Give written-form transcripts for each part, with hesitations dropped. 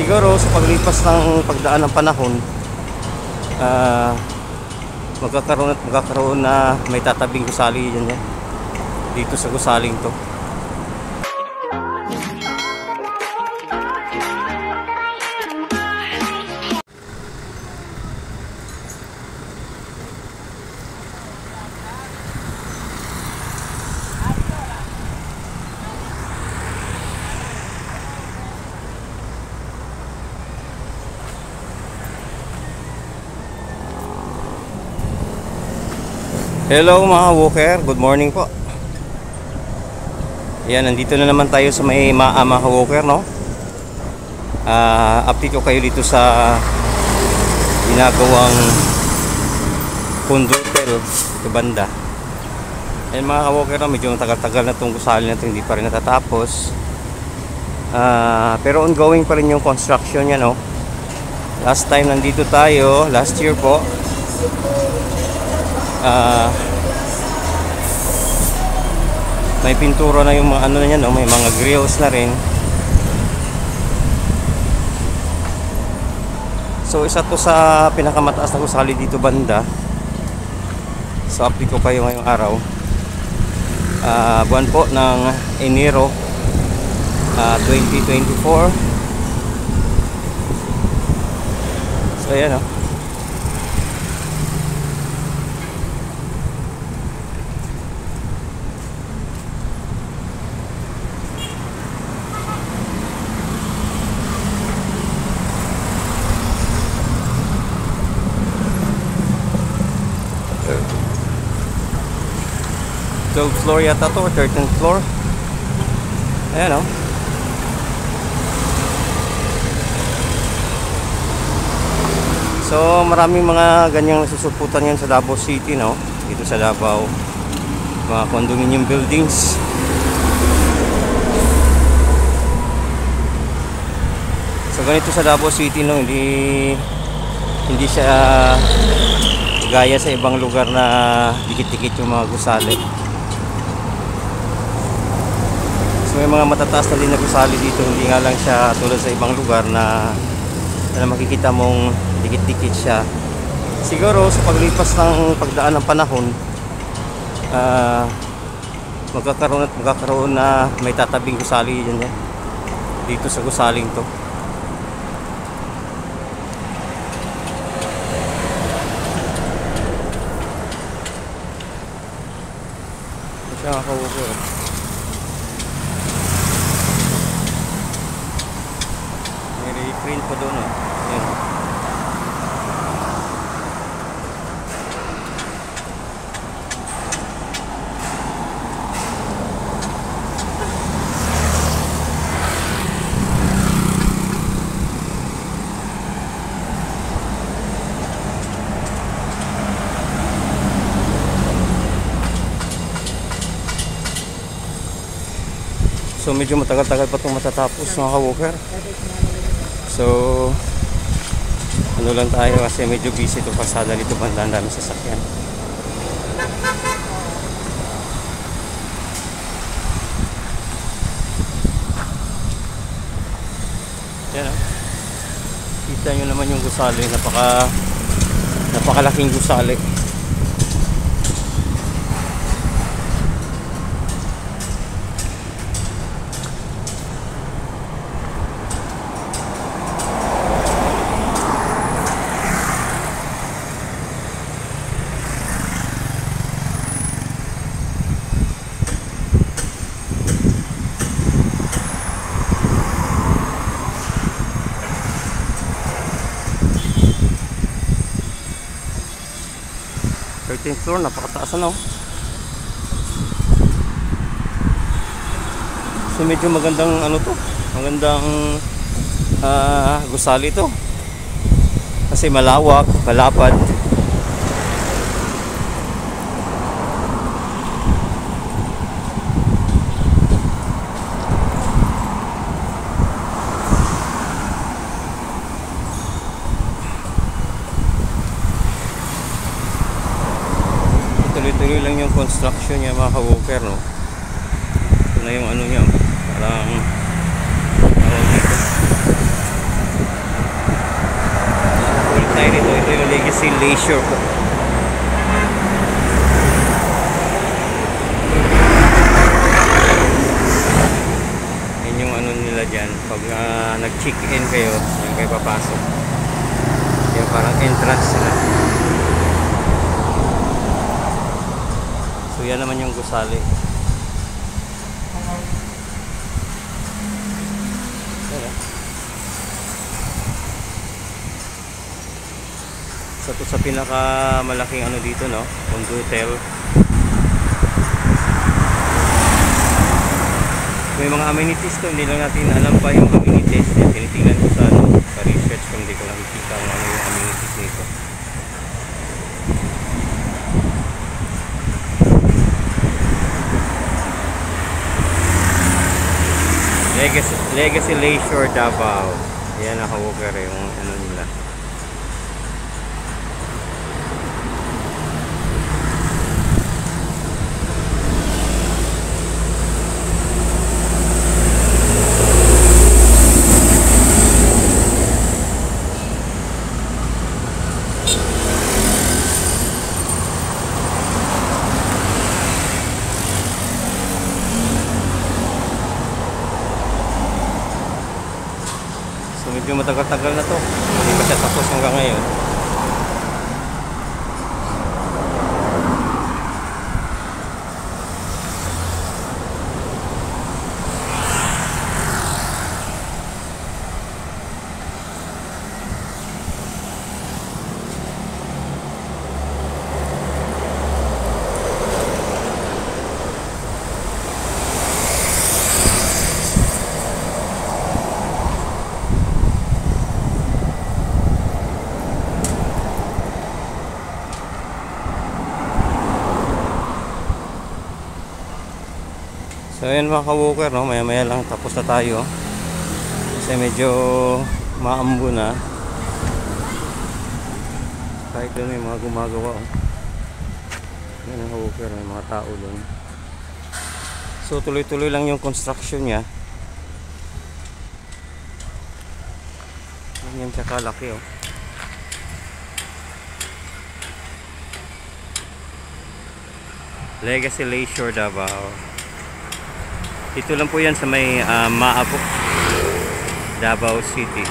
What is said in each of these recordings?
Siguro sa paglipas ng pagdaan ng panahon, magkakaroon na may tatabing gusali yan dito sa gusaling to. Hello mga walker, good morning po. Yan, nandito na naman tayo sa may mga walker, no? Update ko kayo dito sa ginagawang conductor sa banda. Yan mga walker, no? Medyo tagal-tagal na itong gusali na ito, hindi pa rin natatapos. Pero ongoing pa rin yung construction niya, no? Last time nandito tayo, last year po, may pintura na yung mga ano na yan, no? May mga grills na rin. So isa to sa pinakamataas na gusali dito banda. So update ko kayo ngayong araw, buwan po ng Enero 2024. So ayan, no? Floor yata to, 13th floor. Ayan, o. So maraming mga ganyang nasusuputan yan sa Davao City, no? Dito sa Davao, mga condominium buildings. So ganito sa Davao City, no? Hindi siya gaya sa ibang lugar na dikit-dikit yung mga gusali. So may mga matataas na din na gusali dito, hindi nga lang siya tulad sa ibang lugar na makikita mong dikit-dikit siya. Siguro sa paglipas ng pagdaan ng panahon, magkakaroon na may tatabing gusali yan dito sa gusaling to. Siya makawupo. Print pa doon, Ayan. So medyo matagal-tagal pa itong matatapos, mga ka-walker. So ano lang tayo kasi medyo busy itong pasada dito banda, ang dami sasakyan. Yan, kita nyo naman yung gusali, napakalaking gusali. Floor, napakataas na, So medyo magandang magandang gusali to kasi malawak, malapad. Tuloy-tuloy lang yung construction niya, mga ka-walker, no? Ito na yung ano niya, parang dito. yung Legacy Leisure po. Yan yung ano nila dyan. Pag nag-check-in kayo, yung kayo papasok. Yung parang entrance nila. So yan naman yung gusali. Sa pinaka malaking ano dito, no, Condotel. May mga amenities to, hindi lang natin alam pa yung amenities. Tinitingnan ko sa ano, sa research kung hindi ko nakikita kung ano yung amenities nito. Legacy Leisure Davao. Yan, naka-walker yung ano nila. So medyo matagal-tagal na to. Hindi pa siya tapos hanggang ngayon. So ayan mga ka-walker, no? Maya maya lang tapos na tayo kasi medyo maambo na. Kahit doon may mga gumagawa, oh. Ayan ang ka-walker, may mga tao doon. So tuloy-tuloy lang yung construction nya. Ganyan siya kalaki, oh. Legacy Leisure Davao. Dito lang po yan sa may Maabok, Davao City.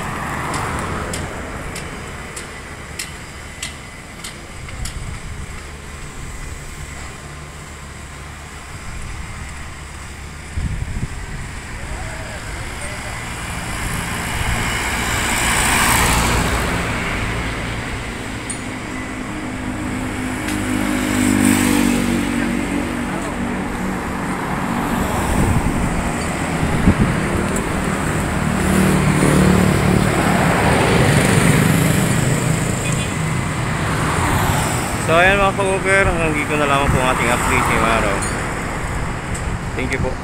So ayan mga ka-walker, hanggang dito na lamang po ang ating update ngayong araw. Thank you po.